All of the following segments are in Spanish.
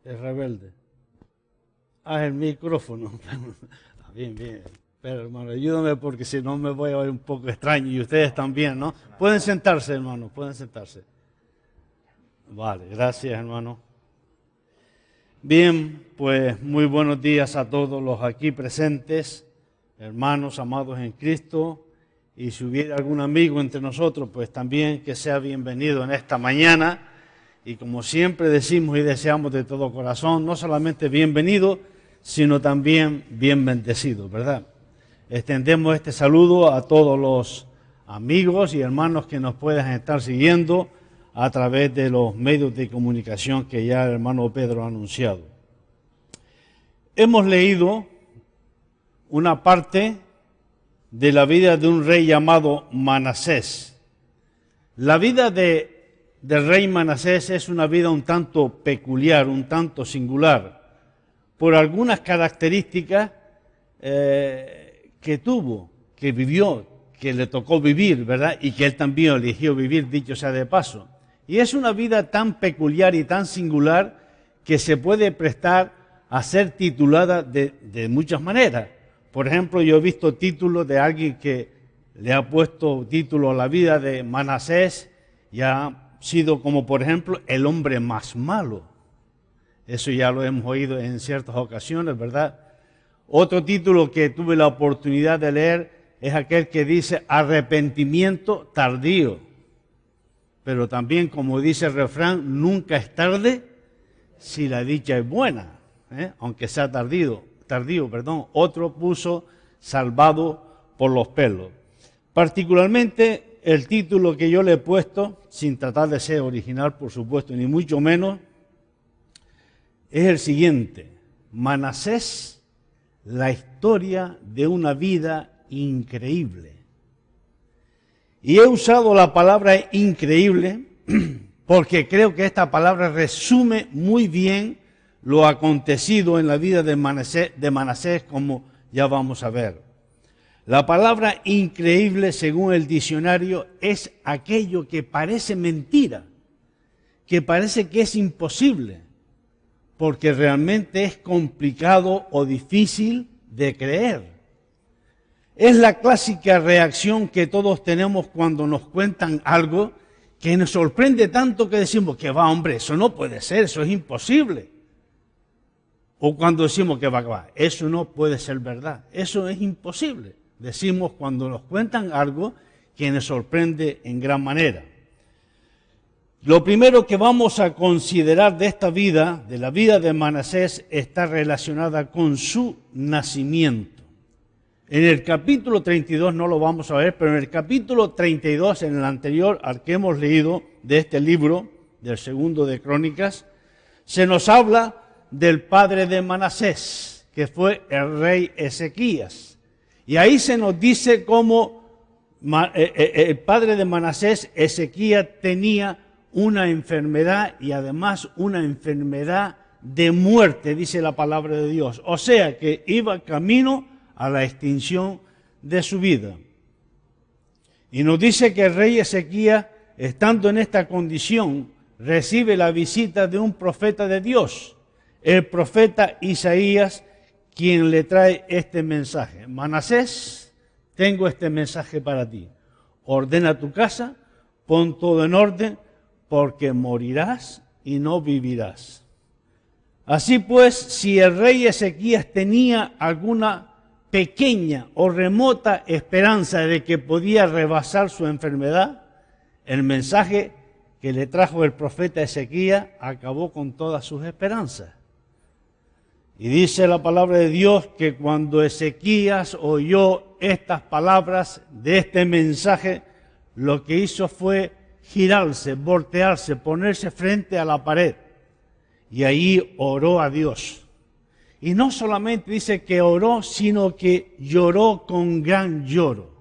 Es rebelde. Ah, el micrófono. Bien, bien. Pero, hermano, ayúdame porque si no me voy a ver un poco extraño y ustedes también, ¿no? Pueden sentarse, hermano, pueden sentarse. Vale, gracias, hermano. Bien, pues muy buenos días a todos los aquí presentes, hermanos amados en Cristo. Y si hubiera algún amigo entre nosotros, pues también que sea bienvenido en esta mañana. Y como siempre decimos y deseamos de todo corazón, no solamente bienvenido, sino también bien bendecido, ¿verdad? Extendemos este saludo a todos los amigos y hermanos que nos puedan estar siguiendo a través de los medios de comunicación que ya el hermano Pedro ha anunciado. Hemos leído una parte de la vida de un rey llamado Manasés. La vida del rey Manasés es una vida un tanto peculiar, un tanto singular, por algunas características que tuvo, que vivió, que le tocó vivir, ¿verdad? Y que él también eligió vivir, dicho sea de paso. Y es una vida tan peculiar y tan singular que se puede prestar a ser titulada de muchas maneras. Por ejemplo, yo he visto títulos de alguien que le ha puesto título a la vida de Manasés y ha sido como, por ejemplo, el hombre más malo. Eso ya lo hemos oído en ciertas ocasiones, ¿verdad? Otro título que tuve la oportunidad de leer es aquel que dice arrepentimiento tardío. Pero también, como dice el refrán, nunca es tarde si la dicha es buena, aunque sea tardío. Otro puso salvado por los pelos. Particularmente el título que yo le he puesto, sin tratar de ser original, por supuesto, ni mucho menos, es el siguiente: Manasés, la historia de una vida increíble. Y he usado la palabra increíble porque creo que esta palabra resume muy bien lo acontecido en la vida de Manasés, como ya vamos a ver. La palabra increíble, según el diccionario, es aquello que parece mentira, que parece que es imposible, porque realmente es complicado o difícil de creer. Es la clásica reacción que todos tenemos cuando nos cuentan algo que nos sorprende tanto que decimos que va, hombre, eso no puede ser, eso es imposible. O cuando decimos que va, eso no puede ser verdad, eso es imposible. Decimos cuando nos cuentan algo que nos sorprende en gran manera. Lo primero que vamos a considerar de esta vida, de la vida de Manasés, está relacionada con su nacimiento. En el capítulo 32 no lo vamos a ver, pero en el capítulo 32, en el anterior al que hemos leído de este libro, del segundo de Crónicas, se nos habla del padre de Manasés, que fue el rey Ezequías. Y ahí se nos dice cómo el padre de Manasés, Ezequías, tenía una enfermedad y además una enfermedad de muerte, dice la palabra de Dios. O sea que iba camino a la extinción de su vida. Y nos dice que el rey Ezequías, estando en esta condición, recibe la visita de un profeta de Dios, el profeta Isaías, quien le trae este mensaje: Manasés, tengo este mensaje para ti. Ordena tu casa, pon todo en orden, porque morirás y no vivirás. Así pues, si el rey Ezequías tenía alguna pequeña o remota esperanza de que podía rebasar su enfermedad, el mensaje que le trajo el profeta Ezequías acabó con todas sus esperanzas. Y dice la palabra de Dios que cuando Ezequías oyó estas palabras de este mensaje, lo que hizo fue girarse, voltearse, ponerse frente a la pared. Y ahí oró a Dios. Y no solamente dice que oró, sino que lloró con gran lloro.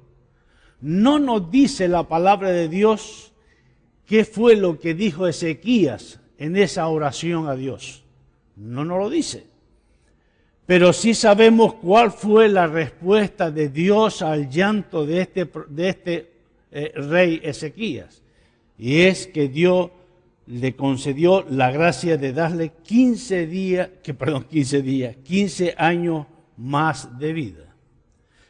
No nos dice la palabra de Dios qué fue lo que dijo Ezequías en esa oración a Dios. No nos lo dice. Pero sí sabemos cuál fue la respuesta de Dios al llanto de este rey Ezequías. Y es que Dios le concedió la gracia de darle 15 años más de vida.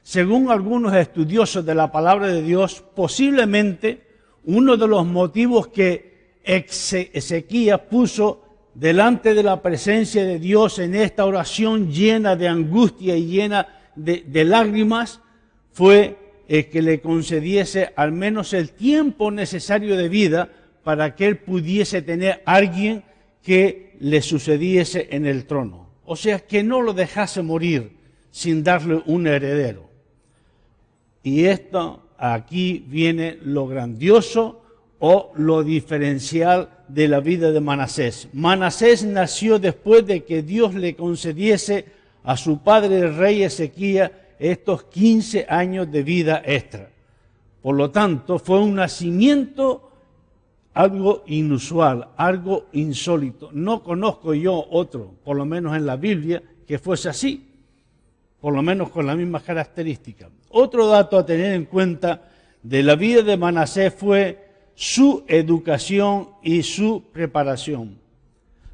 Según algunos estudiosos de la palabra de Dios, posiblemente uno de los motivos que Ezequías puso delante de la presencia de Dios en esta oración llena de angustia y llena de lágrimas fue que le concediese al menos el tiempo necesario de vida para que él pudiese tener a alguien que le sucediese en el trono. O sea, que no lo dejase morir sin darle un heredero. Y esto, aquí viene lo grandioso o lo diferencial de la vida de Manasés. Manasés nació después de que Dios le concediese a su padre el rey Ezequías estos 15 años de vida extra. Por lo tanto, fue un nacimiento algo inusual, algo insólito. No conozco yo otro, por lo menos en la Biblia, que fuese así, por lo menos con la misma característica. Otro dato a tener en cuenta de la vida de Manasés fue su educación y su preparación.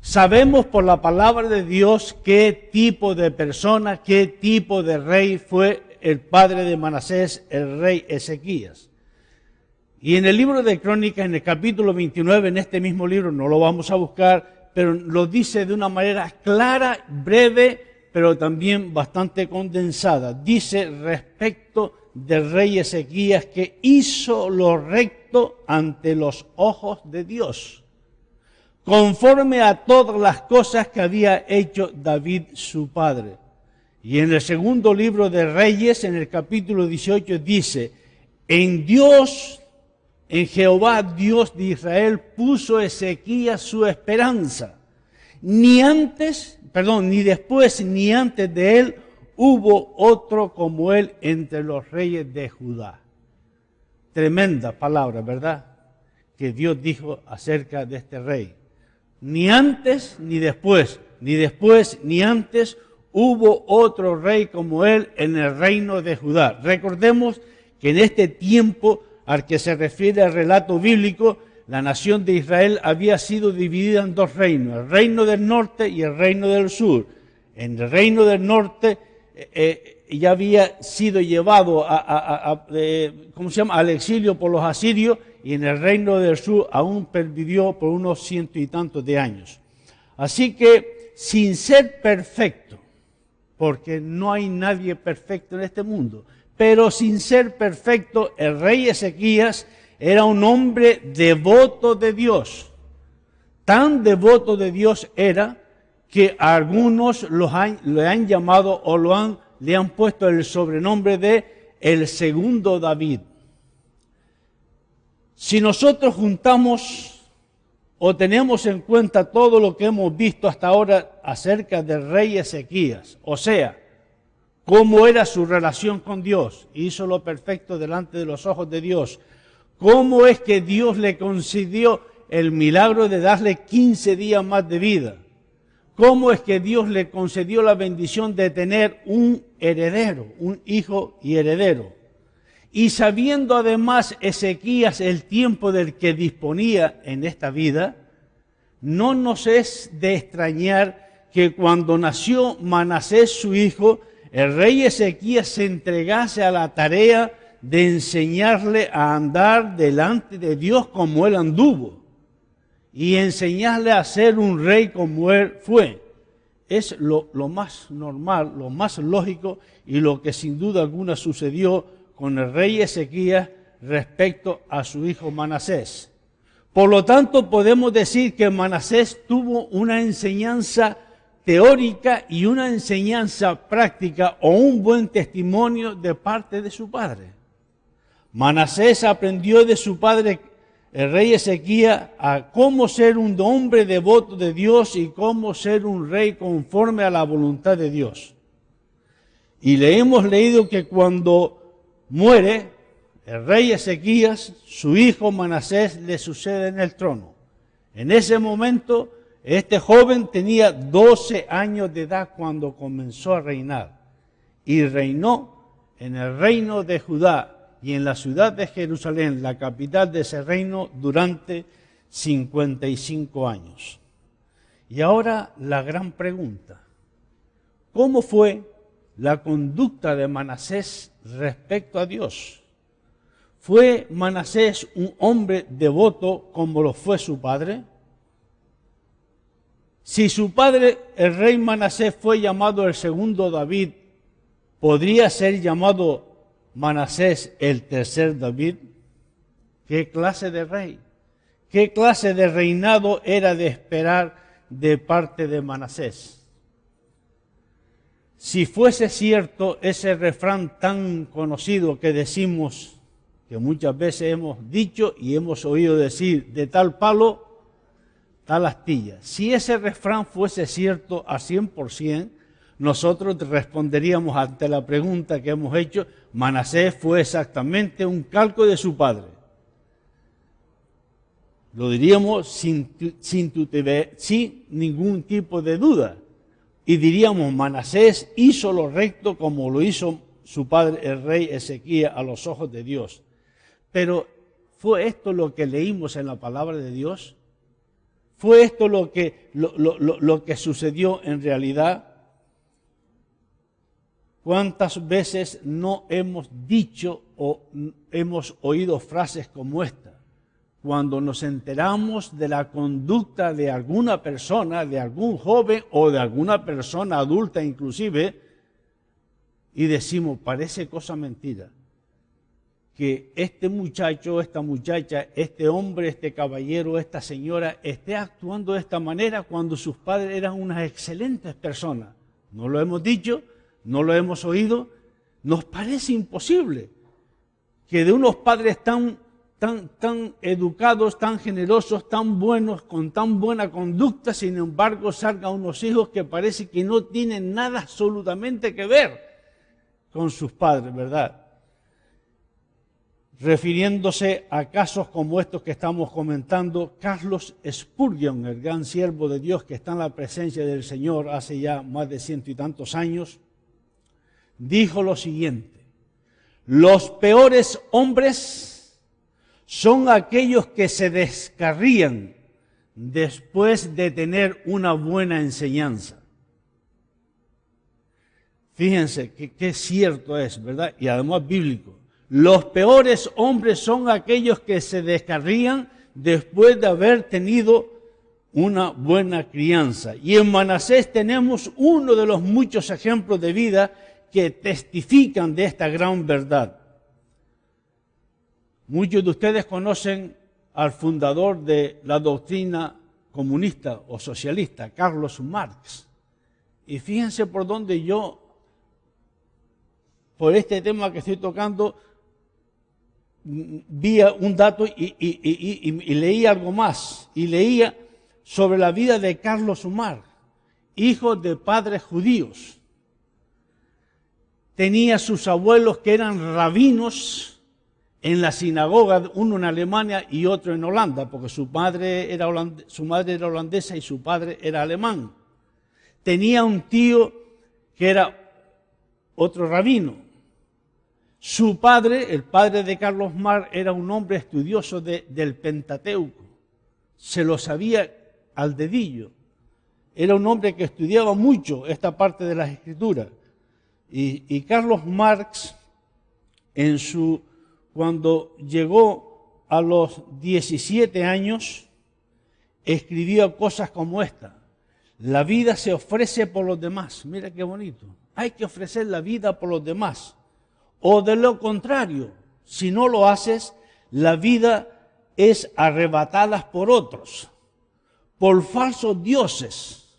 Sabemos por la palabra de Dios qué tipo de persona, qué tipo de rey fue el padre de Manasés, el rey Ezequías. Y en el libro de Crónicas, en el capítulo 29, en este mismo libro, no lo vamos a buscar, pero lo dice de una manera clara, breve, pero también bastante condensada. Dice respecto del rey Ezequías que hizo lo recto ante los ojos de Dios, conforme a todas las cosas que había hecho David su padre. Y en el segundo libro de Reyes, en el capítulo 18, dice, en Jehová Dios de Israel puso Ezequías su esperanza. Ni después ni antes de él hubo otro como él entre los reyes de Judá. Tremenda palabra, ¿verdad? Que Dios dijo acerca de este rey. Ni antes ni después, ni antes hubo otro rey como él en el reino de Judá. Recordemos que en este tiempo al que se refiere el relato bíblico, la nación de Israel había sido dividida en dos reinos, el reino del norte y el reino del sur. En el reino del norte ya había sido llevado al exilio por los asirios, y en el reino del sur aún pervivió por unos 100 y tantos de años. Así que, sin ser perfecto, porque no hay nadie perfecto en este mundo, pero sin ser perfecto, el rey Ezequías era un hombre devoto de Dios. Tan devoto de Dios era que algunos le han llamado o le han puesto el sobrenombre de el segundo David. Si nosotros juntamos o tenemos en cuenta todo lo que hemos visto hasta ahora acerca del rey Ezequías, o sea, cómo era su relación con Dios, hizo lo perfecto delante de los ojos de Dios, cómo es que Dios le concedió el milagro de darle 15 días más de vida, cómo es que Dios le concedió la bendición de tener un heredero, un hijo y heredero. Y sabiendo además Ezequías el tiempo del que disponía en esta vida, no nos es de extrañar que cuando nació Manasés su hijo, el rey Ezequías se entregase a la tarea de enseñarle a andar delante de Dios como él anduvo y enseñarle a ser un rey como él fue. Es lo más normal, lo más lógico y lo que sin duda alguna sucedió con el rey Ezequías respecto a su hijo Manasés. Por lo tanto, podemos decir que Manasés tuvo una enseñanza teórica y una enseñanza práctica o un buen testimonio de parte de su padre. Manasés aprendió de su padre, el rey Ezequías, a cómo ser un hombre devoto de Dios y cómo ser un rey conforme a la voluntad de Dios. Y le hemos leído que cuando muere el rey Ezequías, su hijo Manasés le sucede en el trono. En ese momento, este joven tenía 12 años de edad cuando comenzó a reinar. Y reinó en el reino de Judá y en la ciudad de Jerusalén, la capital de ese reino, durante 55 años. Y ahora la gran pregunta: ¿cómo fue la conducta de Manasés respecto a Dios? ¿Fue Manasés un hombre devoto como lo fue su padre? Si su padre, el rey Manasés, fue llamado el segundo David, ¿podría ser llamado Manasés el tercer David? ¿Qué clase de rey? ¿Qué clase de reinado era de esperar de parte de Manasés? Si fuese cierto ese refrán tan conocido que decimos, que muchas veces hemos dicho y hemos oído decir, de tal palo, tal astilla. Si ese refrán fuese cierto al 100%, nosotros responderíamos ante la pregunta que hemos hecho: Manasés fue exactamente un calco de su padre. Lo diríamos sin ningún tipo de duda. Y diríamos: Manasés hizo lo recto como lo hizo su padre, el rey Ezequías, a los ojos de Dios. Pero ¿fue esto lo que leímos en la palabra de Dios? ¿Fue esto lo que sucedió en realidad? ¿Cuántas veces no hemos dicho o hemos oído frases como esta? Cuando nos enteramos de la conducta de alguna persona, de algún joven o de alguna persona adulta inclusive, y decimos: parece cosa mentira que este muchacho, esta muchacha, este hombre, este caballero, esta señora esté actuando de esta manera cuando sus padres eran unas excelentes personas. No lo hemos dicho, no lo hemos oído. Nos parece imposible que de unos padres tan educados, tan generosos, tan buenos, con tan buena conducta, sin embargo salgan unos hijos que parece que no tienen nada absolutamente que ver con sus padres, ¿verdad? Refiriéndose a casos como estos que estamos comentando, Carlos Spurgeon, el gran siervo de Dios que está en la presencia del Señor hace ya más de 100 y tantos años, dijo lo siguiente: los peores hombres son aquellos que se descarrían después de tener una buena enseñanza. Fíjense que cierto es, ¿verdad? Y además bíblico. Los peores hombres son aquellos que se descarrían después de haber tenido una buena crianza. Y en Manasés tenemos uno de los muchos ejemplos de vida que testifican de esta gran verdad. Muchos de ustedes conocen al fundador de la doctrina comunista o socialista, Carlos Marx. Y fíjense por dónde yo, por este tema que estoy tocando, vi un dato y leí algo más. Y leía sobre la vida de Carlos Marx, hijo de padres judíos. Tenía sus abuelos que eran rabinos en la sinagoga, uno en Alemania y otro en Holanda, porque su madre era holandesa y su padre era alemán. Tenía un tío que era otro rabino. Su padre, el padre de Carlos Marx, era un hombre estudioso del Pentateuco. Se lo sabía al dedillo. Era un hombre que estudiaba mucho esta parte de las Escrituras. Y Carlos Marx, cuando llegó a los 17 años, escribió cosas como esta: la vida se ofrece por los demás. Mira qué bonito. Hay que ofrecer la vida por los demás. O de lo contrario, si no lo haces, la vida es arrebatada por otros, por falsos dioses,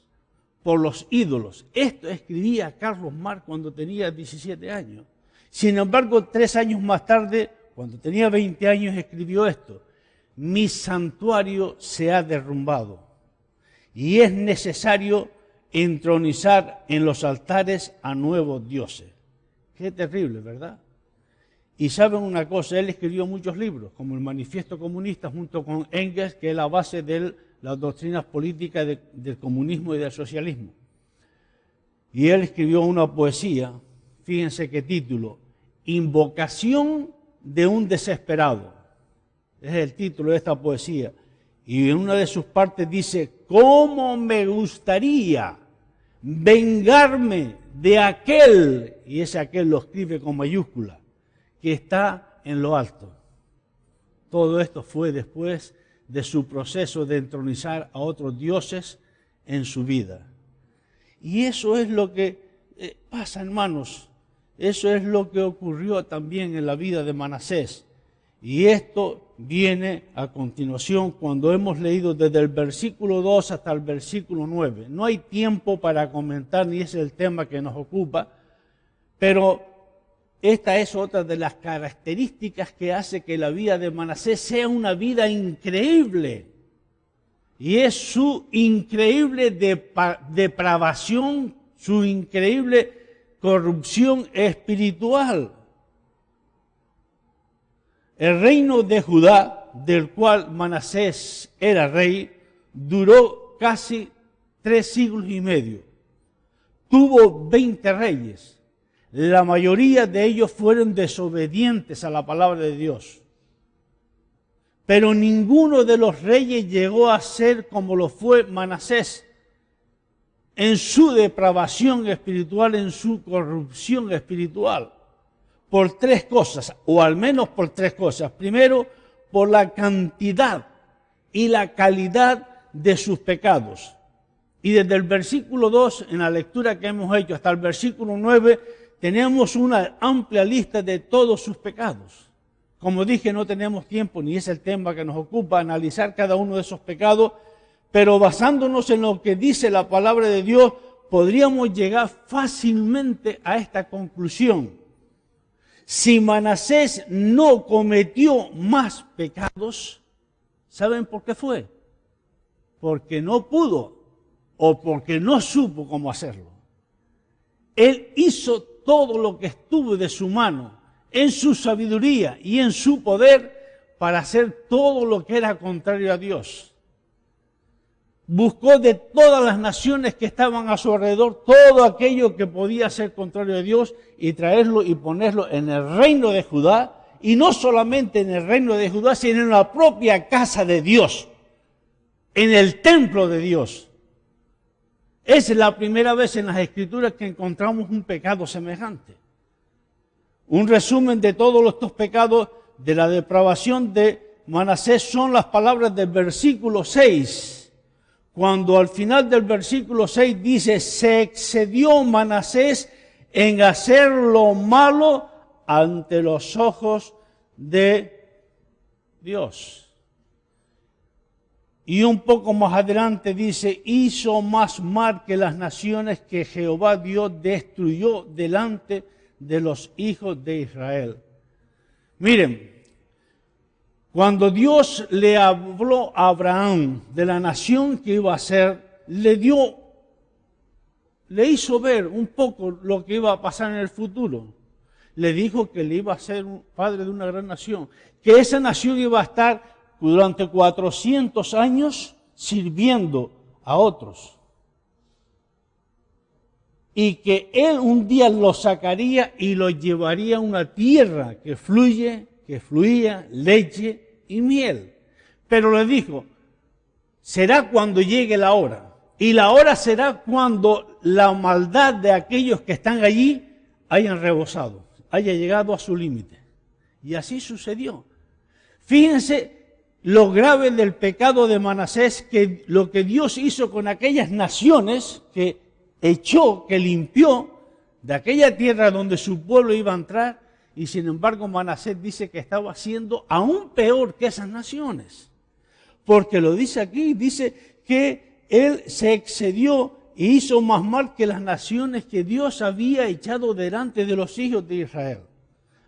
por los ídolos. Esto escribía Carlos Marx cuando tenía 17 años. Sin embargo, 3 años más tarde, cuando tenía 20 años, escribió esto: mi santuario se ha derrumbado y es necesario entronizar en los altares a nuevos dioses. Qué terrible, ¿verdad? Y saben una cosa, él escribió muchos libros, como el Manifiesto Comunista, junto con Engels, que es la base de las doctrinas políticas del comunismo y del socialismo. Y él escribió una poesía, fíjense qué título: Invocación de un desesperado. Es el título de esta poesía. Y en una de sus partes dice, ¿cómo me gustaría vengarme de aquel, y ese aquel lo escribe con mayúscula, que está en lo alto? Todo esto fue después de su proceso de entronizar a otros dioses en su vida. Y eso es lo que pasa, hermanos. Eso es lo que ocurrió también en la vida de Manasés. Y esto viene a continuación cuando hemos leído desde el versículo 2 hasta el versículo 9. No hay tiempo para comentar, ni ese es el tema que nos ocupa, pero esta es otra de las características que hace que la vida de Manasés sea una vida increíble. Y es su increíble depravación, su increíble corrupción espiritual. El reino de Judá, del cual Manasés era rey, duró casi 3 siglos y medio. Tuvo 20 reyes. La mayoría de ellos fueron desobedientes a la palabra de Dios. Pero ninguno de los reyes llegó a ser como lo fue Manasés en su depravación espiritual, en su corrupción espiritual. Por 3 cosas, o al menos por 3 cosas. Primero, por la cantidad y la calidad de sus pecados. Y desde el versículo 2, en la lectura que hemos hecho, hasta el versículo 9, tenemos una amplia lista de todos sus pecados. Como dije, no tenemos tiempo, ni es el tema que nos ocupa, analizar cada uno de esos pecados, pero basándonos en lo que dice la palabra de Dios, podríamos llegar fácilmente a esta conclusión. Si Manasés no cometió más pecados, ¿saben por qué fue? Porque no pudo o porque no supo cómo hacerlo. Él hizo todo lo que estuvo de su mano, en su sabiduría y en su poder, para hacer todo lo que era contrario a Dios. Buscó de todas las naciones que estaban a su alrededor todo aquello que podía ser contrario a Dios y traerlo y ponerlo en el reino de Judá, y no solamente en el reino de Judá, sino en la propia casa de Dios, en el templo de Dios. Es la primera vez en las Escrituras que encontramos un pecado semejante. Un resumen de todos estos pecados de la depravación de Manasés son las palabras del versículo 6. Cuando al final del versículo 6 dice, se excedió Manasés en hacer lo malo ante los ojos de Dios. Y un poco más adelante dice, hizo más mal que las naciones que Jehová Dios destruyó delante de los hijos de Israel. Miren, cuando Dios le habló a Abraham de la nación que iba a ser, le hizo ver un poco lo que iba a pasar en el futuro. Le dijo que le iba a ser un padre de una gran nación, que esa nación iba a estar durante 400 años sirviendo a otros. Y que él un día los sacaría y los llevaría a una tierra que fluía leche y miel. Pero le dijo, será cuando llegue la hora. Y la hora será cuando la maldad de aquellos que están allí hayan rebosado, haya llegado a su límite. Y así sucedió. Fíjense lo grave del pecado de Manasés, que lo que Dios hizo con aquellas naciones que echó, que limpió de aquella tierra donde su pueblo iba a entrar, y sin embargo Manasés dice que estaba haciendo aún peor que esas naciones. Porque lo dice aquí, dice que él se excedió e hizo más mal que las naciones que Dios había echado delante de los hijos de Israel.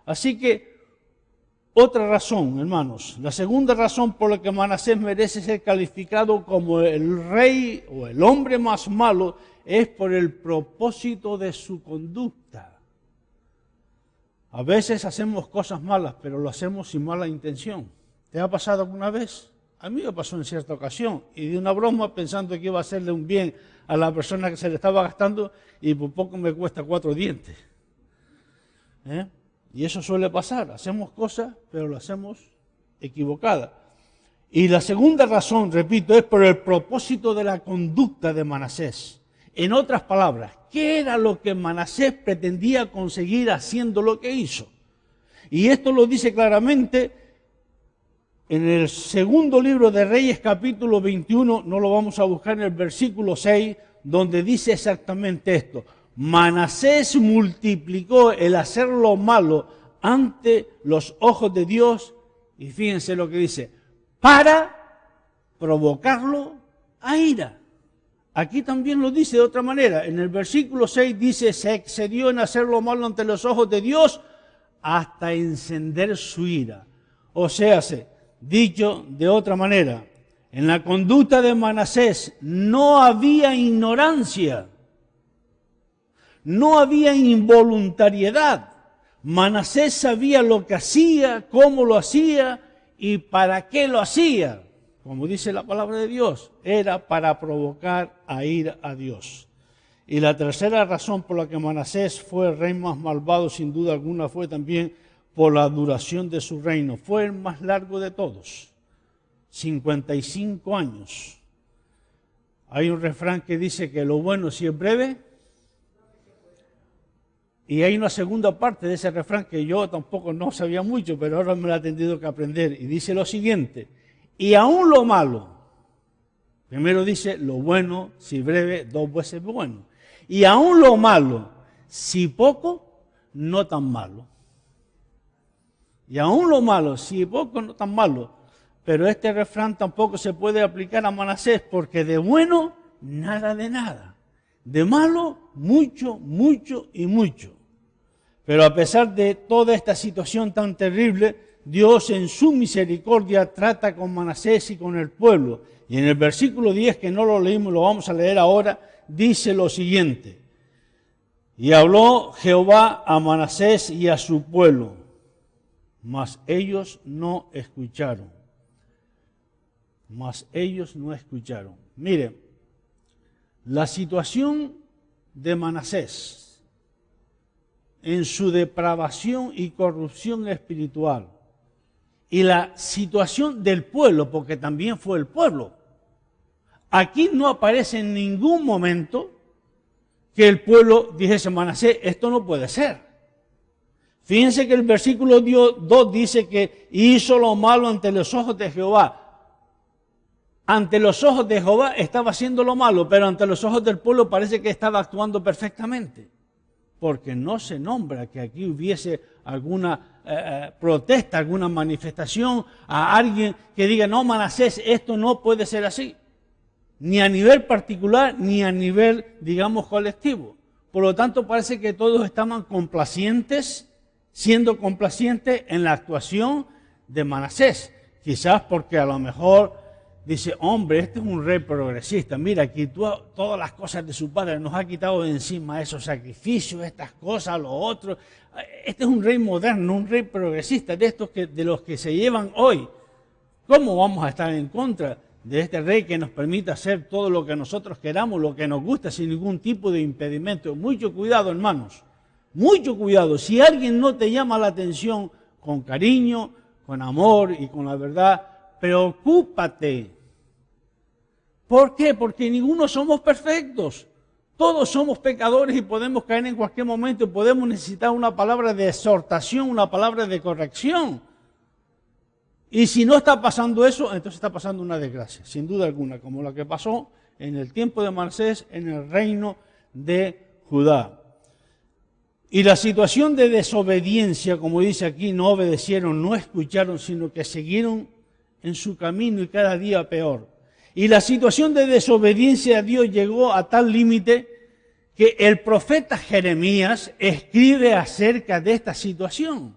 Así que, otra razón, hermanos, la segunda razón por la que Manasés merece ser calificado como el rey o el hombre más malo es por el propósito de su conducta. A veces hacemos cosas malas, pero lo hacemos sin mala intención. ¿Te ha pasado alguna vez? A mí me pasó en cierta ocasión, y de una broma pensando que iba a hacerle un bien a la persona que se le estaba gastando, y por poco me cuesta 4 dientes. Y eso suele pasar, hacemos cosas, pero lo hacemos equivocadas. Y la segunda razón, repito, es por el propósito de la conducta de Manasés. En otras palabras, ¿qué era lo que Manasés pretendía conseguir haciendo lo que hizo? Y esto lo dice claramente en el segundo libro de Reyes, capítulo 21, no lo vamos a buscar en el versículo 6, donde dice exactamente esto. Manasés multiplicó el hacer lo malo ante los ojos de Dios, y fíjense lo que dice, para provocarlo a ira. Aquí también lo dice de otra manera. En el versículo 6 dice, se excedió en hacer lo malo ante los ojos de Dios hasta encender su ira. O sea, dicho de otra manera, en la conducta de Manasés no había ignorancia, no había involuntariedad. Manasés sabía lo que hacía, cómo lo hacía y para qué lo hacía. Como dice la palabra de Dios, era para provocar a ira a Dios. Y la tercera razón por la que Manasés fue el rey más malvado, sin duda alguna, fue también por la duración de su reino. Fue el más largo de todos, 55 años. Hay un refrán que dice que lo bueno si es breve, y hay una segunda parte de ese refrán que yo tampoco no sabía mucho, pero ahora me lo he tenido que aprender, y dice lo siguiente, y aún lo malo, primero dice lo bueno si breve, 2 veces bueno, y aún lo malo, si poco, no tan malo. Y aún lo malo, si poco, no tan malo. Pero este refrán tampoco se puede aplicar a Manasés, porque de bueno, nada de nada. De malo, mucho, mucho y mucho. Pero a pesar de toda esta situación tan terrible, Dios en su misericordia trata con Manasés y con el pueblo. Y en el versículo 10, que no lo leímos, lo vamos a leer ahora, dice lo siguiente. Y habló Jehová a Manasés y a su pueblo, mas ellos no escucharon. Mas ellos no escucharon. Mire, la situación de Manasés en su depravación y corrupción espiritual y la situación del pueblo, porque también fue el pueblo. Aquí no aparece en ningún momento que el pueblo dijese, Manasés, esto no puede ser. Fíjense que el versículo 2 dice que hizo lo malo ante los ojos de Jehová. Ante los ojos de Jehová estaba haciendo lo malo, pero ante los ojos del pueblo parece que estaba actuando perfectamente. Porque no se nombra que aquí hubiese alguna protesta, alguna manifestación a alguien que diga, no, Manasés, esto no puede ser así. Ni a nivel particular, ni a nivel, digamos, colectivo. Por lo tanto, parece que todos estaban complacientes, siendo complacientes en la actuación de Manasés. Quizás porque a lo mejor dice, hombre, este es un rey progresista, mira, quitó todas las cosas de su padre, nos ha quitado de encima esos sacrificios, estas cosas, lo otro. Este es un rey moderno, un rey progresista, de estos de los que se llevan hoy. ¿Cómo vamos a estar en contra de este rey que nos permite hacer todo lo que nosotros queramos, lo que nos gusta, sin ningún tipo de impedimento? Mucho cuidado, hermanos. Mucho cuidado, si alguien no te llama la atención con cariño, con amor y con la verdad, preocúpate. ¿Por qué? Porque ninguno somos perfectos. Todos somos pecadores y podemos caer en cualquier momento, podemos necesitar una palabra de exhortación, una palabra de corrección. Y si no está pasando eso, entonces está pasando una desgracia, sin duda alguna, como la que pasó en el tiempo de Manasés en el reino de Judá. Y la situación de desobediencia, como dice aquí, no obedecieron, no escucharon, sino que siguieron en su camino y cada día peor. Y la situación de desobediencia a Dios llegó a tal límite que el profeta Jeremías escribe acerca de esta situación.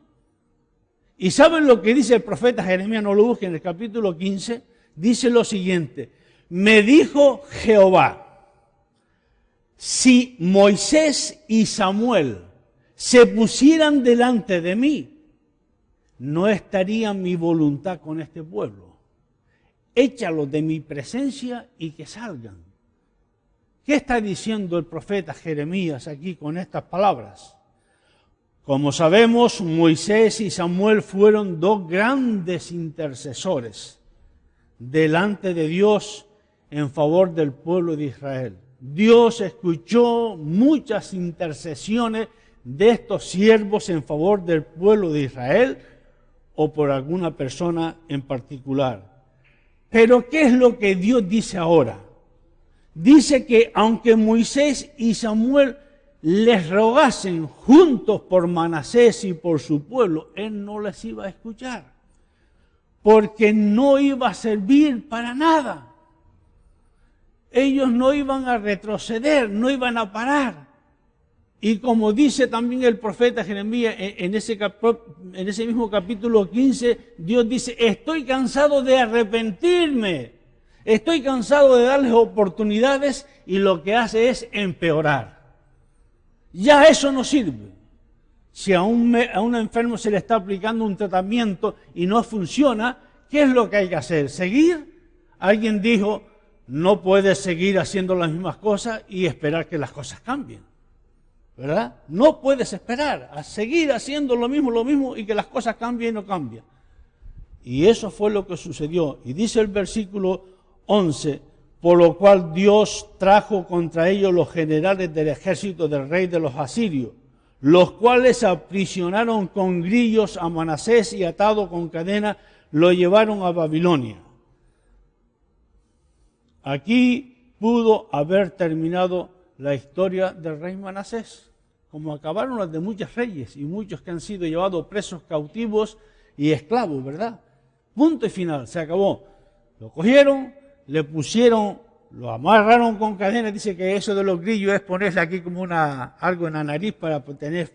¿Y saben lo que dice el profeta Jeremías? No lo busquen, en el capítulo 15, dice lo siguiente. Me dijo Jehová, si Moisés y Samuel se pusieran delante de mí, no estaría mi voluntad con este pueblo. Échalos de mi presencia y que salgan. ¿Qué está diciendo el profeta Jeremías aquí con estas palabras? Como sabemos, Moisés y Samuel fueron dos grandes intercesores delante de Dios en favor del pueblo de Israel. Dios escuchó muchas intercesiones de estos siervos en favor del pueblo de Israel o por alguna persona en particular. Pero ¿qué es lo que Dios dice ahora? Dice que aunque Moisés y Samuel les rogasen juntos por Manasés y por su pueblo, él no les iba a escuchar, porque no iba a servir para nada. Ellos no iban a retroceder, no iban a parar. Y como dice también el profeta Jeremías en ese mismo capítulo 15, Dios dice, estoy cansado de arrepentirme, estoy cansado de darles oportunidades y lo que hace es empeorar. Ya eso no sirve. Si a un enfermo se le está aplicando un tratamiento y no funciona, ¿qué es lo que hay que hacer? ¿Seguir? Alguien dijo, no puedes seguir haciendo las mismas cosas y esperar que las cosas cambien, ¿verdad? No puedes esperar a seguir haciendo lo mismo y que las cosas cambien y no cambian. Y eso fue lo que sucedió. Y dice el versículo 11, por lo cual Dios trajo contra ellos los generales del ejército del rey de los asirios, los cuales aprisionaron con grillos a Manasés y atado con cadena lo llevaron a Babilonia. Aquí pudo haber terminado la historia del rey Manasés, como acabaron las de muchos reyes y muchos que han sido llevados presos, cautivos y esclavos, ¿verdad? Punto y final, se acabó. Lo cogieron, le pusieron, lo amarraron con cadenas, dice que eso de los grillos es ponerle aquí como algo en la nariz para tener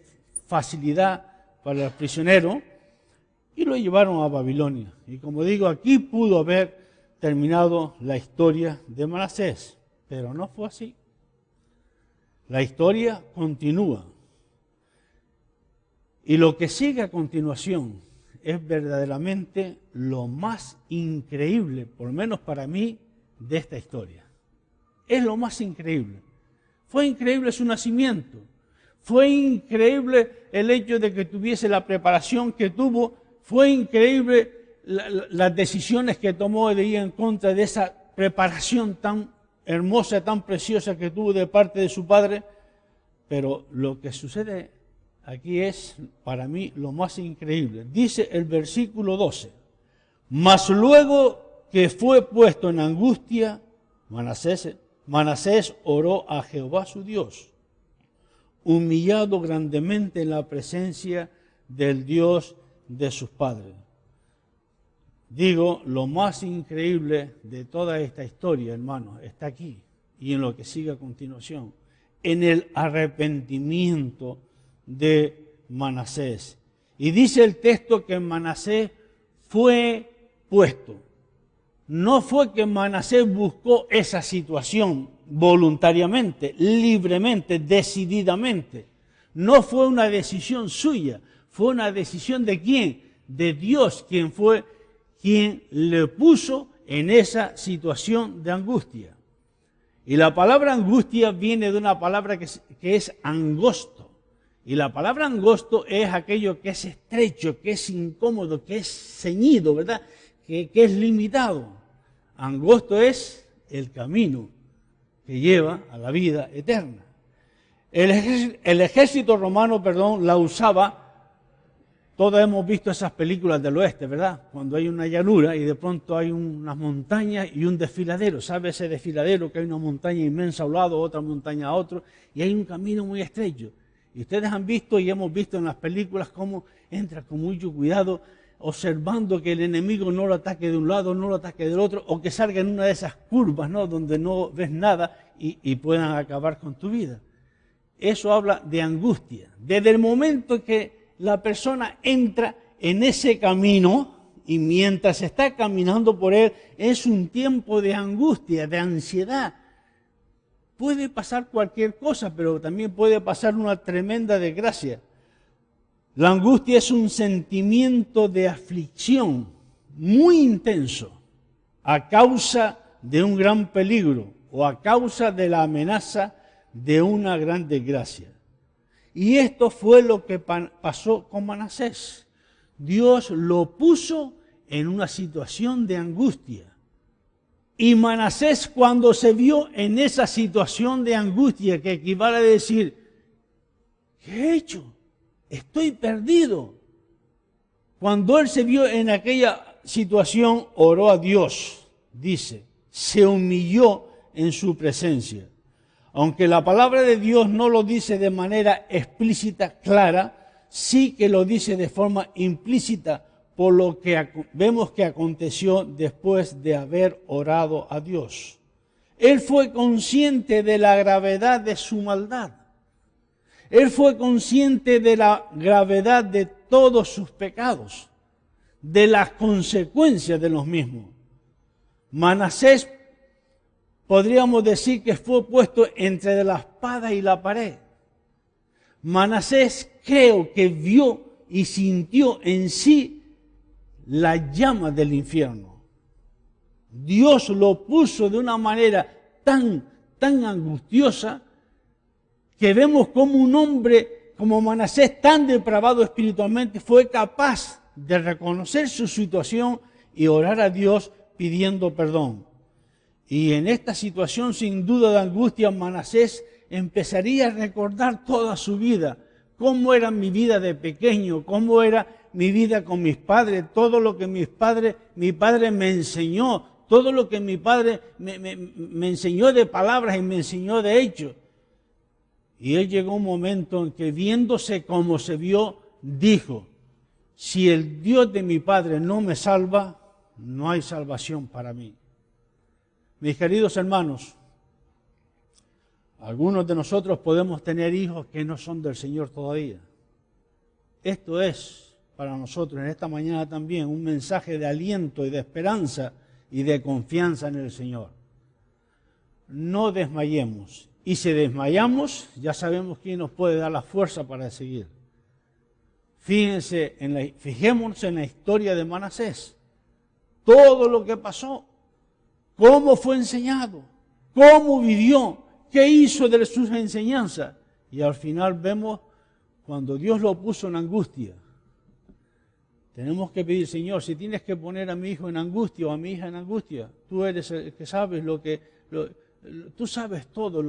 facilidad para el prisionero, y lo llevaron a Babilonia. Y como digo, aquí pudo haber terminado la historia de Manasés, pero no fue así. La historia continúa. Y lo que sigue a continuación es verdaderamente lo más increíble, por lo menos para mí, de esta historia. Es lo más increíble. Fue increíble su nacimiento. Fue increíble el hecho de que tuviese la preparación que tuvo. Fue increíble las decisiones que tomó de ir en contra de esa preparación tan hermosa, tan preciosa que tuvo de parte de su padre. Pero lo que sucede aquí es, para mí, lo más increíble. Dice el versículo 12, mas luego que fue puesto en angustia, Manasés oró a Jehová su Dios, humillado grandemente en la presencia del Dios de sus padres. Digo, lo más increíble de toda esta historia, hermanos, está aquí y en lo que sigue a continuación, en el arrepentimiento de Manasés. Y dice el texto que Manasés fue puesto. No fue que Manasés buscó esa situación voluntariamente, libremente, decididamente. No fue una decisión suya, fue una decisión ¿de quién? De Dios, quien fue quien le puso en esa situación de angustia. Y la palabra angustia viene de una palabra que es angosto. Y la palabra angosto es aquello que es estrecho, que es incómodo, que es ceñido, ¿verdad? Que es limitado. Angosto es el camino que lleva a la vida eterna. El ejército romano, la usaba. Todos hemos visto esas películas del oeste, ¿verdad? Cuando hay una llanura y de pronto hay unas montañas y un desfiladero. ¿Sabe ese desfiladero que hay una montaña inmensa a un lado, otra montaña a otro? Y hay un camino muy estrecho. Y ustedes han visto y hemos visto en las películas cómo entra con mucho cuidado, observando que el enemigo no lo ataque de un lado, no lo ataque del otro, o que salga en una de esas curvas, ¿no? Donde no ves nada y puedan acabar con tu vida. Eso habla de angustia. Desde el momento que la persona entra en ese camino y mientras está caminando por él es un tiempo de angustia, de ansiedad. Puede pasar cualquier cosa, pero también puede pasar una tremenda desgracia. La angustia es un sentimiento de aflicción muy intenso a causa de un gran peligro o a causa de la amenaza de una gran desgracia. Y esto fue lo que pasó con Manasés. Dios lo puso en una situación de angustia. Y Manasés, cuando se vio en esa situación de angustia que equivale a decir, ¿qué he hecho? Estoy perdido. Cuando él se vio en aquella situación, oró a Dios, dice, se humilló en su presencia. Aunque la palabra de Dios no lo dice de manera explícita, clara, sí que lo dice de forma implícita, por lo que vemos que aconteció después de haber orado a Dios. Él fue consciente de la gravedad de su maldad. Él fue consciente de la gravedad de todos sus pecados, de las consecuencias de los mismos. Manasés, podríamos decir que fue puesto entre la espada y la pared. Manasés creo que vio y sintió en sí la llama del infierno. Dios lo puso de una manera tan angustiosa que vemos como un hombre como Manasés, tan depravado espiritualmente, fue capaz de reconocer su situación y orar a Dios pidiendo perdón. Y en esta situación sin duda de angustia, Manasés empezaría a recordar toda su vida, cómo era mi vida de pequeño, cómo era mi vida con mis padres, todo lo que mi padre me enseñó, todo lo que mi padre me enseñó de palabras y me enseñó de hechos. Y él llegó un momento en que, viéndose como se vio, dijo, si el Dios de mi padre no me salva, no hay salvación para mí. Mis queridos hermanos, algunos de nosotros podemos tener hijos que no son del Señor todavía. Esto es para nosotros en esta mañana también un mensaje de aliento y de esperanza y de confianza en el Señor. No desmayemos. Y si desmayamos, ya sabemos quién nos puede dar la fuerza para seguir. Fijémonos en la historia de Manasés. Todo lo que pasó, cómo fue enseñado, cómo vivió, qué hizo de sus enseñanzas. Y al final vemos cuando Dios lo puso en angustia. Tenemos que pedir, Señor, si tienes que poner a mi hijo en angustia o a mi hija en angustia, tú eres el que sabes tú sabes todo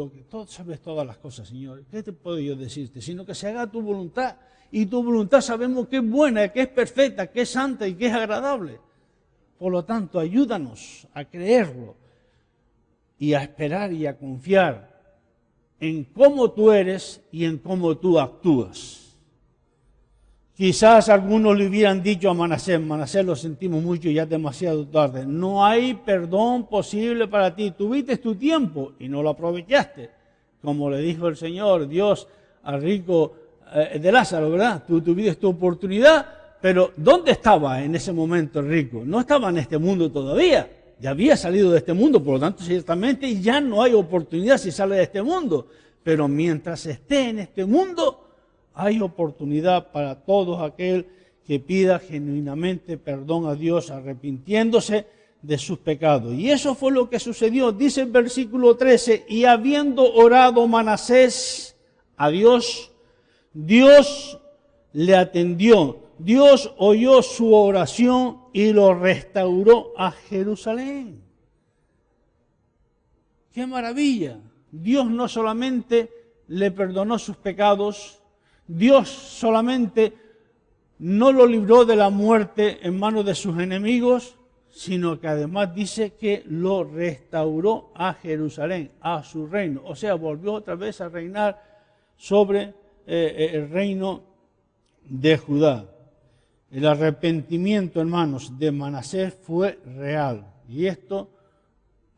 sabes todas las cosas, Señor. ¿Qué te puedo yo decirte? Sino que se haga tu voluntad. Y tu voluntad sabemos que es buena, que es perfecta, que es santa y que es agradable. Por lo tanto, ayúdanos a creerlo y a esperar y a confiar en cómo tú eres y en cómo tú actúas. Quizás algunos le hubieran dicho a Manasés, lo sentimos mucho y ya es demasiado tarde. No hay perdón posible para ti. Tuviste tu tiempo y no lo aprovechaste. Como le dijo el Señor, Dios al rico de Lázaro, ¿verdad? Tú tuviste tu oportunidad, pero ¿dónde estaba en ese momento el rico? No estaba en este mundo todavía. Ya había salido de este mundo, por lo tanto, ciertamente ya no hay oportunidad si sale de este mundo. Pero mientras esté en este mundo, hay oportunidad para todo aquel que pida genuinamente perdón a Dios, arrepintiéndose de sus pecados. Y eso fue lo que sucedió. Dice el versículo 13, y habiendo orado Manasés a Dios, Dios le atendió. Dios oyó su oración y lo restauró a Jerusalén. ¡Qué maravilla! Dios no solamente le perdonó sus pecados, Dios solamente no lo libró de la muerte en manos de sus enemigos, sino que además dice que lo restauró a Jerusalén, a su reino. O sea, volvió otra vez a reinar sobre el reino de Judá. El arrepentimiento, hermanos, de Manasés fue real. Y esto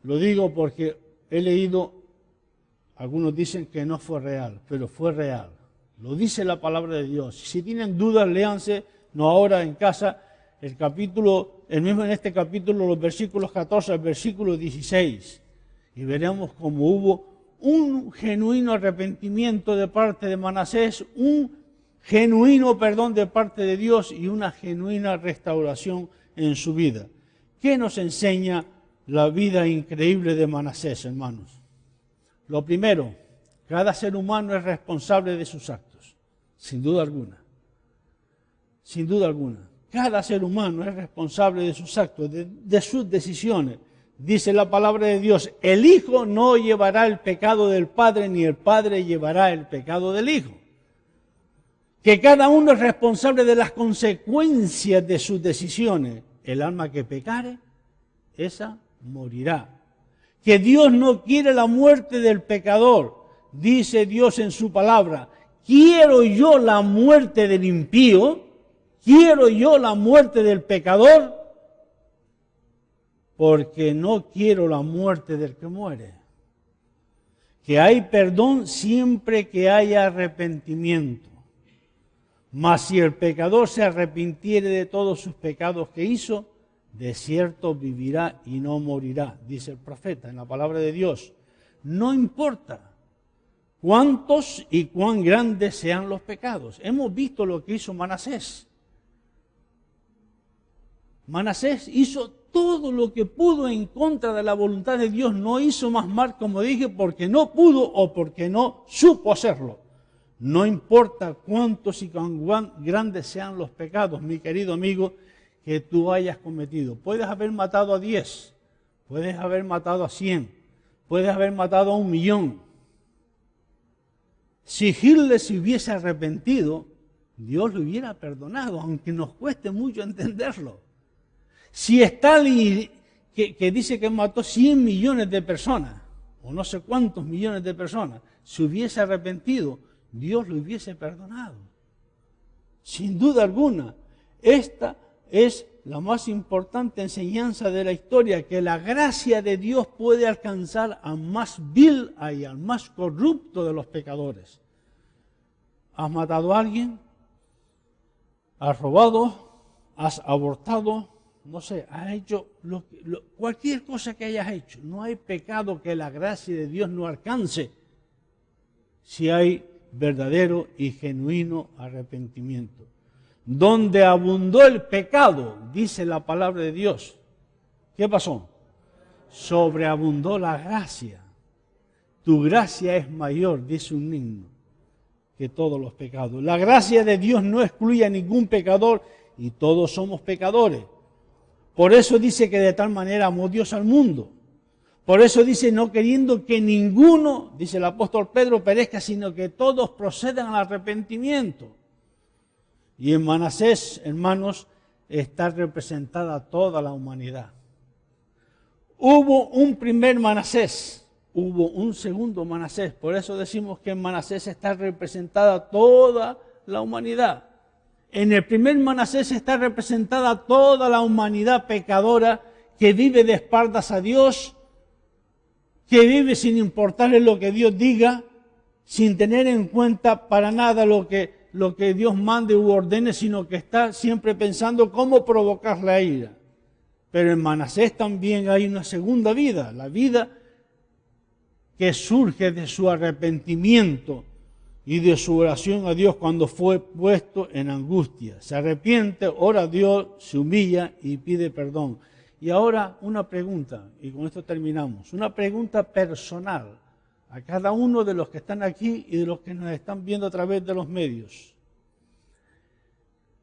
lo digo porque he leído, algunos dicen que no fue real, pero fue real. Lo dice la palabra de Dios. Si tienen dudas, léanse, no ahora en casa, en este capítulo, los versículos 14 al versículo 16. Y veremos cómo hubo un genuino arrepentimiento de parte de Manasés, un genuino perdón de parte de Dios y una genuina restauración en su vida. ¿Qué nos enseña la vida increíble de Manasés, hermanos? Lo primero, cada ser humano es responsable de sus actos, sin duda alguna. Sin duda alguna. Cada ser humano es responsable de sus actos, de sus decisiones, dice la palabra de Dios, el Hijo no llevará el pecado del Padre, ni el Padre llevará el pecado del Hijo. Que cada uno es responsable de las consecuencias de sus decisiones. El alma que pecare, esa morirá. Que Dios no quiere la muerte del pecador. Dice Dios en su palabra, quiero yo la muerte del impío, quiero yo la muerte del pecador, porque no quiero la muerte del que muere. Que hay perdón siempre que haya arrepentimiento. Mas si el pecador se arrepintiere de todos sus pecados que hizo, de cierto vivirá y no morirá, dice el profeta en la palabra de Dios. No importa cuántos y cuán grandes sean los pecados. Hemos visto lo que hizo Manasés. Manasés hizo todo lo que pudo en contra de la voluntad de Dios. No hizo más mal, como dije, porque no pudo o porque no supo hacerlo. No importa cuántos y cuán grandes sean los pecados, mi querido amigo, que tú hayas cometido. Puedes haber matado a 10, puedes haber matado a 100, puedes haber matado a 1.000.000. Si Hitler se hubiese arrepentido, Dios lo hubiera perdonado, aunque nos cueste mucho entenderlo. Si Stalin, que dice que mató 100 millones de personas, o no sé cuántos millones de personas, se hubiese arrepentido, Dios lo hubiese perdonado. Sin duda alguna, esta es la más importante enseñanza de la historia, que la gracia de Dios puede alcanzar al más vil y al más corrupto de los pecadores. ¿Has matado a alguien? ¿Has robado? ¿Has abortado? No sé, has hecho cualquier cosa que hayas hecho. No hay pecado que la gracia de Dios no alcance si hay verdadero y genuino arrepentimiento. Donde abundó el pecado, dice la palabra de Dios, ¿qué pasó? Sobreabundó la gracia. Tu gracia es mayor, dice un himno, que todos los pecados. La gracia de Dios no excluye a ningún pecador y todos somos pecadores. Por eso dice que de tal manera amó Dios al mundo. Por eso dice, no queriendo que ninguno, dice el apóstol Pedro, perezca, sino que todos procedan al arrepentimiento. Y en Manasés, hermanos, está representada toda la humanidad. Hubo un primer Manasés, hubo un segundo Manasés. Por eso decimos que en Manasés está representada toda la humanidad. En el primer Manasés está representada toda la humanidad pecadora que vive de espaldas a Dios, que vive sin importarle lo que Dios diga, sin tener en cuenta para nada lo que Dios mande u ordene, sino que está siempre pensando cómo provocar la ira. Pero en Manasés también hay una segunda vida, la vida que surge de su arrepentimiento y de su oración a Dios cuando fue puesto en angustia. Se arrepiente, ora a Dios, se humilla y pide perdón. Y ahora una pregunta, y con esto terminamos, una pregunta personal a cada uno de los que están aquí y de los que nos están viendo a través de los medios.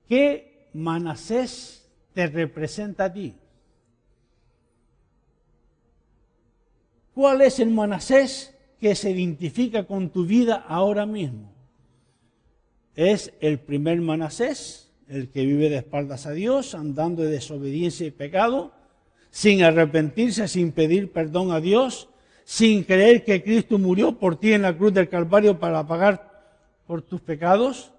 ¿Qué Manasés te representa a ti? ¿Cuál es el Manasés que se identifica con tu vida ahora mismo? ¿Es el primer Manasés, el que vive de espaldas a Dios, andando de desobediencia y pecado, sin arrepentirse, sin pedir perdón a Dios, sin creer que Cristo murió por ti en la cruz del Calvario para pagar por tus pecados?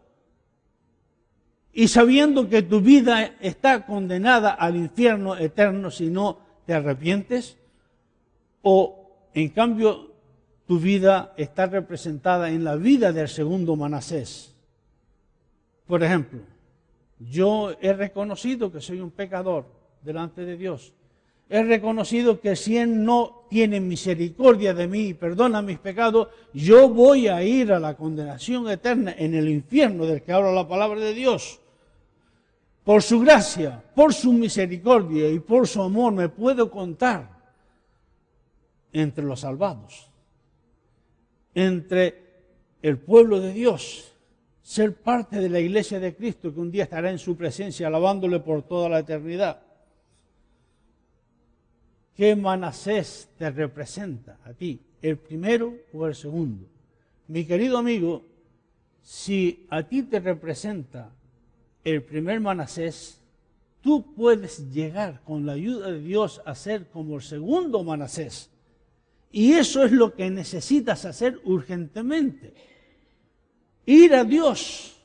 Y sabiendo que tu vida está condenada al infierno eterno si no te arrepientes, o en cambio tu vida está representada en la vida del segundo Manasés. Por ejemplo, yo he reconocido que soy un pecador delante de Dios. He reconocido que si Él no tiene misericordia de mí y perdona mis pecados, yo voy a ir a la condenación eterna en el infierno del que habla la palabra de Dios. Por su gracia, por su misericordia y por su amor me puedo contar entre los salvados, entre el pueblo de Dios, ser parte de la iglesia de Cristo que un día estará en su presencia alabándole por toda la eternidad. qué Manasés te representa a ti, el primero o el segundo. Mi querido amigo, si a ti te representa el primer Manasés, tú puedes llegar con la ayuda de Dios a ser como el segundo Manasés. Y eso es lo que necesitas hacer urgentemente. Ir a Dios,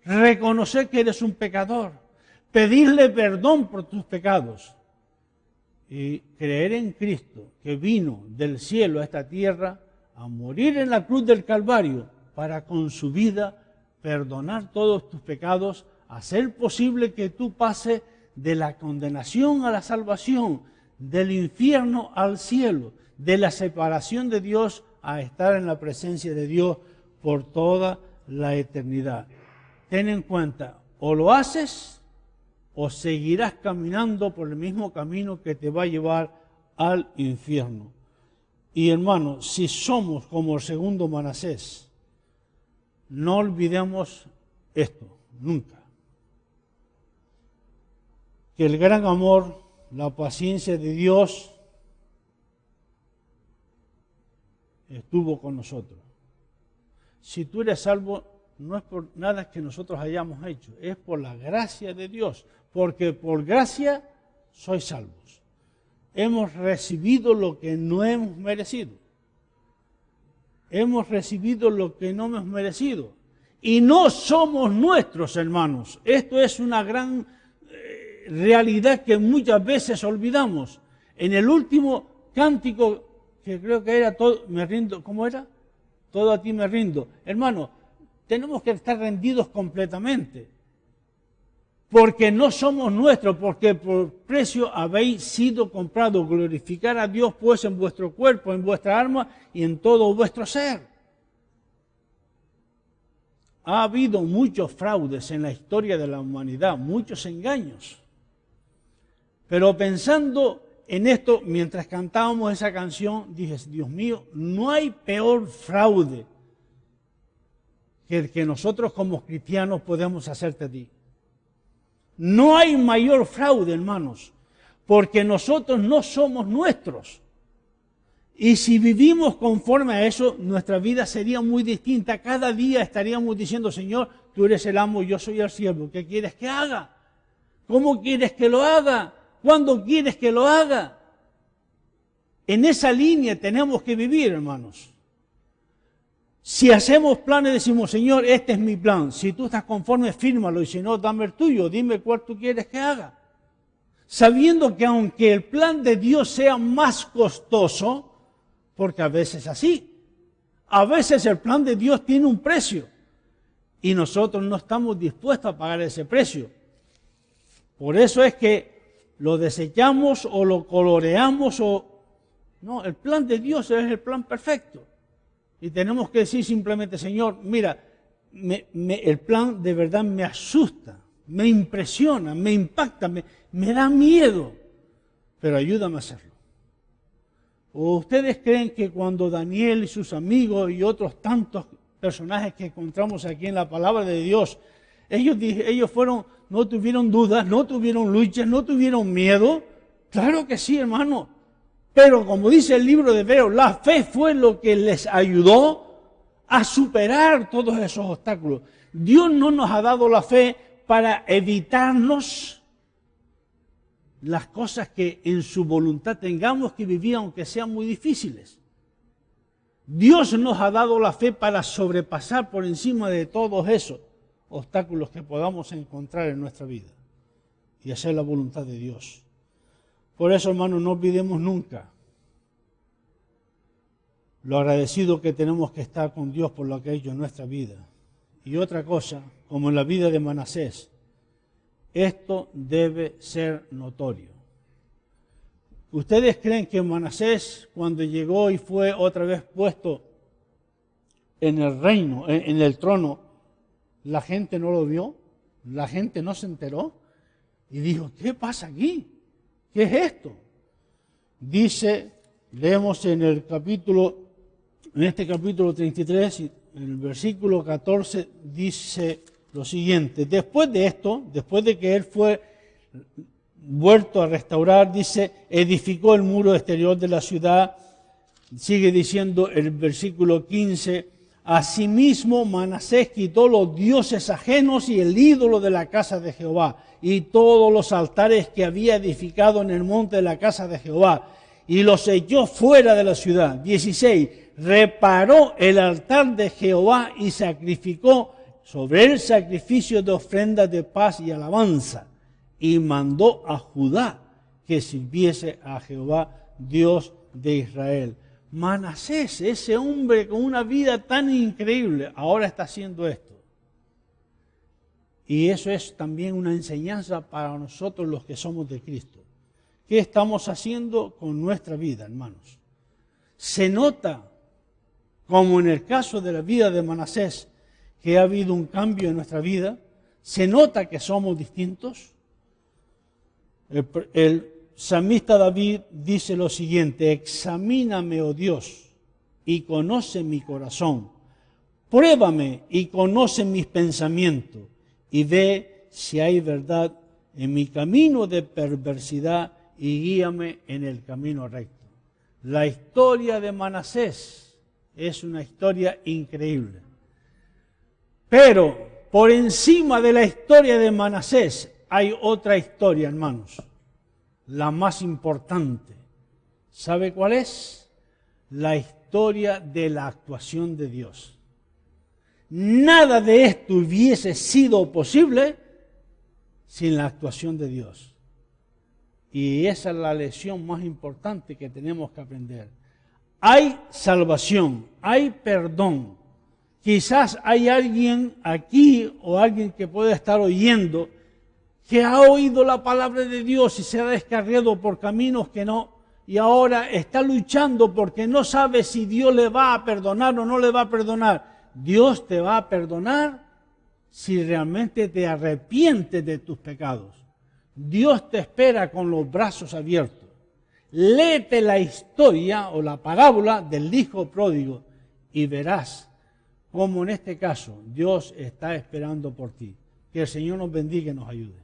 reconocer que eres un pecador, pedirle perdón por tus pecados y creer en Cristo, que vino del cielo a esta tierra a morir en la cruz del Calvario para con su vida perdonar todos tus pecados, hacer posible que tú pases de la condenación a la salvación, del infierno al cielo, de la separación de Dios a estar en la presencia de Dios por toda la eternidad. Ten en cuenta, o lo haces o seguirás caminando por el mismo camino que te va a llevar al infierno. Y hermano, si somos como el segundo Manasés, no olvidemos esto, nunca. Que el gran amor, la paciencia de Dios estuvo con nosotros. Si tú eres salvo, no es por nada que nosotros hayamos hecho, es por la gracia de Dios, porque por gracia sois salvos. Hemos recibido lo que no hemos merecido. Hemos recibido lo que no hemos merecido. Y no somos nuestros, hermanos. Esto es una gran realidad que muchas veces olvidamos. En el último cántico, que creo que era todo, me rindo, ¿cómo era? Todo a ti me rindo. Hermano, tenemos que estar rendidos completamente. Porque no somos nuestros, porque por precio habéis sido comprados. Glorificar a Dios pues en vuestro cuerpo, en vuestra alma y en todo vuestro ser. Ha habido muchos fraudes en la historia de la humanidad, muchos engaños. Pero pensando en esto, mientras cantábamos esa canción, dije, Dios mío, no hay peor fraude que el que nosotros como cristianos podemos hacerte a ti. No hay mayor fraude, hermanos, porque nosotros no somos nuestros. Y si vivimos conforme a eso, nuestra vida sería muy distinta. Cada día estaríamos diciendo, Señor, tú eres el amo, yo soy el siervo. ¿Qué quieres que haga? ¿Cómo quieres que lo haga? ¿Cuándo quieres que lo haga? En esa línea tenemos que vivir, hermanos. Si hacemos planes, decimos, Señor, este es mi plan. Si tú estás conforme, fírmalo. Y si no, dame el tuyo. Dime cuál tú quieres que haga. Sabiendo que aunque el plan de Dios sea más costoso, porque a veces así, a veces el plan de Dios tiene un precio. Y nosotros no estamos dispuestos a pagar ese precio. Por eso es que lo desechamos o lo coloreamos o... No, el plan de Dios es el plan perfecto. Y tenemos que decir simplemente, Señor, mira, el plan de verdad me asusta, me impresiona, me impacta, me da miedo, pero ayúdame a hacerlo. ¿O ustedes creen que cuando Daniel y sus amigos y otros tantos personajes que encontramos aquí en la palabra de Dios, ellos fueron, no tuvieron dudas, no tuvieron luchas, no tuvieron miedo? Claro que sí, hermano. Pero como dice el libro de Hebreos, la fe fue lo que les ayudó a superar todos esos obstáculos. Dios no nos ha dado la fe para evitarnos las cosas que en su voluntad tengamos que vivir, aunque sean muy difíciles. Dios nos ha dado la fe para sobrepasar por encima de todos esos obstáculos que podamos encontrar en nuestra vida y hacer la voluntad de Dios. Por eso, hermanos, no olvidemos nunca lo agradecido que tenemos que estar con Dios por lo que ha hecho en nuestra vida. Y otra cosa, como en la vida de Manasés, esto debe ser notorio. ¿Ustedes creen que Manasés, cuando llegó y fue otra vez puesto en el reino, en el trono, la gente no lo vio? ¿La gente no se enteró? Y dijo, ¿qué pasa aquí? ¿Qué es esto? Dice, leemos en este capítulo 33, en el versículo 14, dice lo siguiente: después de esto, después de que él fue vuelto a restaurar, dice, edificó el muro exterior de la ciudad. Sigue diciendo el versículo 15, asimismo Manasés quitó los dioses ajenos y el ídolo de la casa de Jehová y todos los altares que había edificado en el monte de la casa de Jehová y los echó fuera de la ciudad. 16, reparó el altar de Jehová y sacrificó sobre él sacrificio de ofrendas de paz y alabanza y mandó a Judá que sirviese a Jehová, Dios de Israel. Manasés, ese hombre con una vida tan increíble, ahora está haciendo esto. Y eso es también una enseñanza para nosotros los que somos de Cristo. ¿Qué estamos haciendo con nuestra vida, hermanos? Se nota, como en el caso de la vida de Manasés, que ha habido un cambio en nuestra vida. Se nota que somos distintos. El salmista David dice lo siguiente: examíname, oh Dios, y conoce mi corazón. Pruébame y conoce mis pensamientos, y ve si hay verdad en mi camino de perversidad, y guíame en el camino recto. La historia de Manasés es una historia increíble. Pero por encima de la historia de Manasés hay otra historia, hermanos, la más importante. ¿Sabe cuál es? La historia de la actuación de Dios. Nada de esto hubiese sido posible sin la actuación de Dios. Y esa es la lección más importante que tenemos que aprender. Hay salvación, hay perdón. Quizás hay alguien aquí o alguien que puede estar oyendo que ha oído la palabra de Dios y se ha descarriado por caminos que no, y ahora está luchando porque no sabe si Dios le va a perdonar o no le va a perdonar. Dios te va a perdonar si realmente te arrepientes de tus pecados. Dios te espera con los brazos abiertos. Léete la historia o la parábola del hijo pródigo y verás cómo en este caso Dios está esperando por ti. Que el Señor nos bendiga y nos ayude.